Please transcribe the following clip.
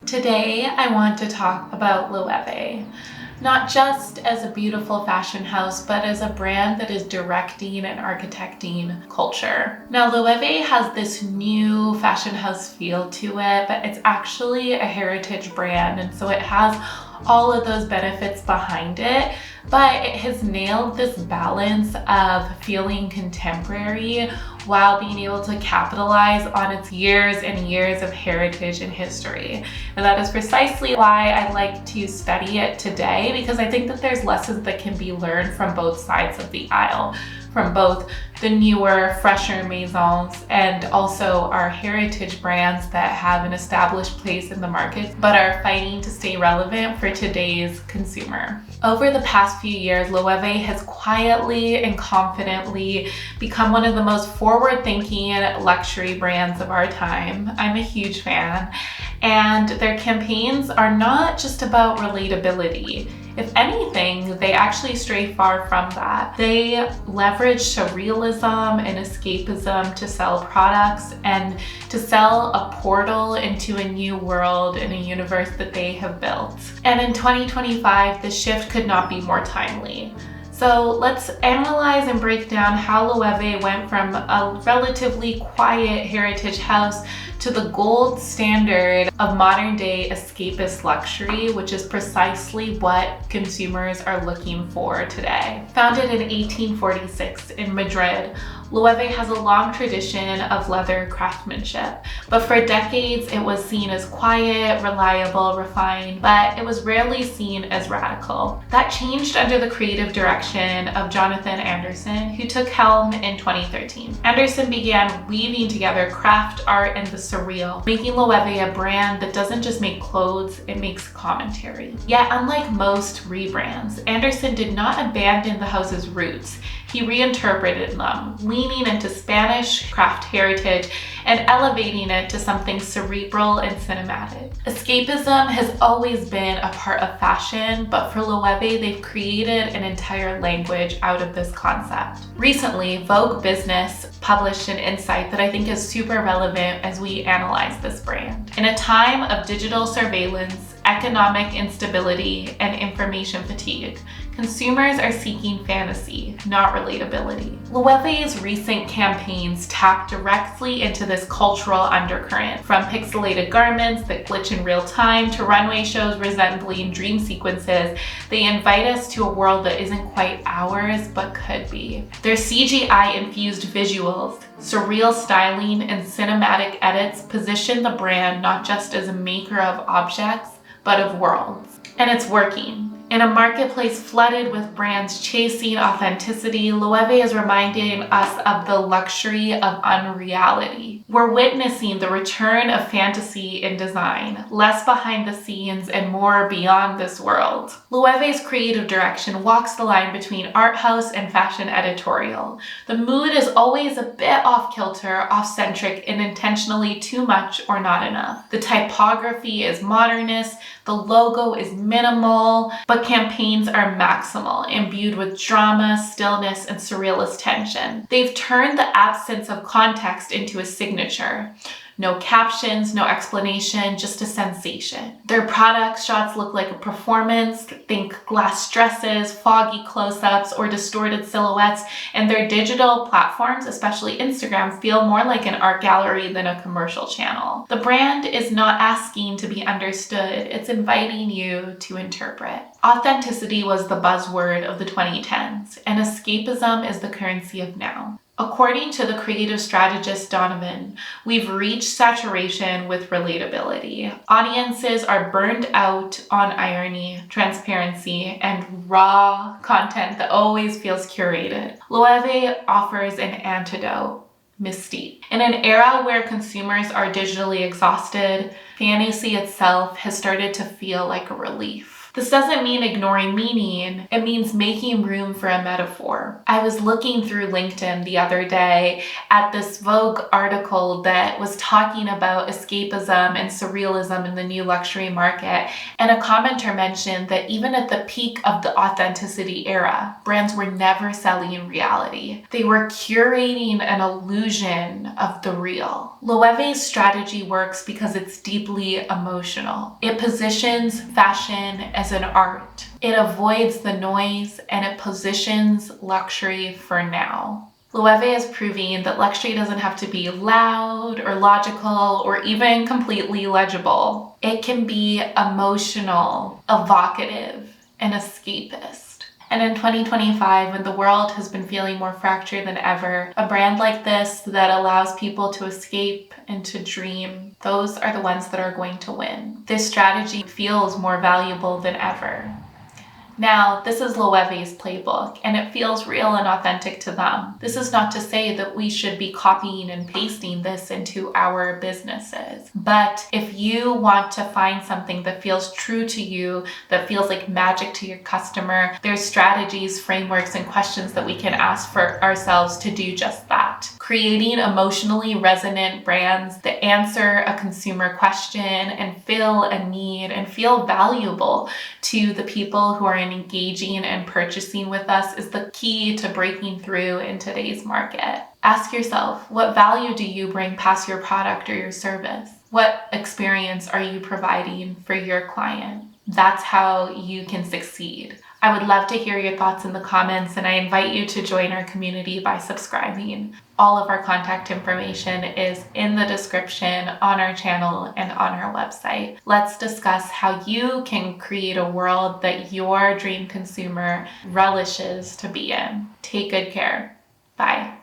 Today, I want to talk about Loewe, not just as a beautiful fashion house, but as a brand that is directing and architecting culture. Now, Loewe has this new fashion house feel to it, but it's actually a heritage brand, and so it has all of those benefits behind it, but it has nailed this balance of feeling contemporary while being able to capitalize on its years and years of heritage and history. And that is precisely why I like to study it today, because I think that there's lessons that can be learned from both sides of the aisle, from both the newer, fresher maisons and also our heritage brands that have an established place in the market but are fighting to stay relevant for today's consumer. Over the past few years, Loewe has quietly and confidently become one of the most forward-thinking luxury brands of our time. I'm a huge fan, and their campaigns are not just about relatability. If anything, they actually stray far from that. They leverage surrealism and escapism to sell products and to sell a portal into a new world in a universe that they have built. And in 2025, the shift could not be more timely. So let's analyze and break down how Loewe went from a relatively quiet heritage house to the gold standard of modern day escapist luxury, which is precisely what consumers are looking for today. Founded in 1846 in Madrid, Loewe has a long tradition of leather craftsmanship, but for decades it was seen as quiet, reliable, refined, but it was rarely seen as radical. That changed under the creative direction of Jonathan Anderson, who took helm in 2013. Anderson began weaving together craft, art, and the surreal, making Loewe a brand that doesn't just make clothes, it makes commentary. Yet, unlike most rebrands, Anderson did not abandon the house's roots. He reinterpreted them, leaning into Spanish craft heritage and elevating it to something cerebral and cinematic. Escapism has always been a part of fashion, but for Loewe, they've created an entire language out of this concept. Recently, Vogue Business published an insight that I think is super relevant as we analyze this brand. In a time of digital surveillance, economic instability, and information fatigue, consumers are seeking fantasy, not relatability. Loewe's recent campaigns tap directly into this cultural undercurrent, from pixelated garments that glitch in real time to runway shows resembling dream sequences. They invite us to a world that isn't quite ours, but could be. Their CGI-infused visuals, surreal styling, and cinematic edits position the brand not just as a maker of objects, but of worlds. And it's working. In a marketplace flooded with brands chasing authenticity, Loewe is reminding us of the luxury of unreality. We're witnessing the return of fantasy in design, less behind the scenes and more beyond this world. Loewe's creative direction walks the line between art house and fashion editorial. The mood is always a bit off-kilter, off-centric, and intentionally too much or not enough. The typography is modernist, the logo is minimal, but campaigns are maximal, imbued with drama, stillness, and surrealist tension. They've turned the absence of context into a signature. No captions, no explanation, just a sensation. Their product shots look like a performance. Think glass dresses, foggy close-ups, or distorted silhouettes, and their digital platforms, especially Instagram, feel more like an art gallery than a commercial channel. The brand is not asking to be understood, it's inviting you to interpret. Authenticity was the buzzword of the 2010s, and escapism is the currency of now. According to the creative strategist Donovan, we've reached saturation with relatability. Audiences are burned out on irony, transparency, and raw content that always feels curated. Loewe offers an antidote: mystique. In an era where consumers are digitally exhausted, fantasy itself has started to feel like a relief. This doesn't mean ignoring meaning, it means making room for a metaphor. I was looking through LinkedIn the other day at this Vogue article that was talking about escapism and surrealism in the new luxury market, and a commenter mentioned that even at the peak of the authenticity era, brands were never selling reality. They were curating an illusion of the real. Loewe's strategy works because it's deeply emotional. It positions fashion as an art. It avoids the noise and it positions luxury for now. Loewe is proving that luxury doesn't have to be loud or logical or even completely legible. It can be emotional, evocative, and escapist. And in 2025, when the world has been feeling more fractured than ever, a brand like this that allows people to escape and to dream, those are the ones that are going to win. This strategy feels more valuable than ever. Now, this is Loewe's playbook, and it feels real and authentic to them. This is not to say that we should be copying and pasting this into our businesses. But if you want to find something that feels true to you, that feels like magic to your customer, there's strategies, frameworks, and questions that we can ask for ourselves to do just that. Creating emotionally resonant brands that answer a consumer question and fill a need and feel valuable to the people who are engaging and purchasing with us is the key to breaking through in today's market. Ask yourself, what value do you bring past your product or your service? What experience are you providing for your client? That's how you can succeed. I would love to hear your thoughts in the comments, and I invite you to join our community by subscribing. All of our contact information is in the description on our channel and on our website. Let's discuss how you can create a world that your dream consumer relishes to be in. Take good care. Bye.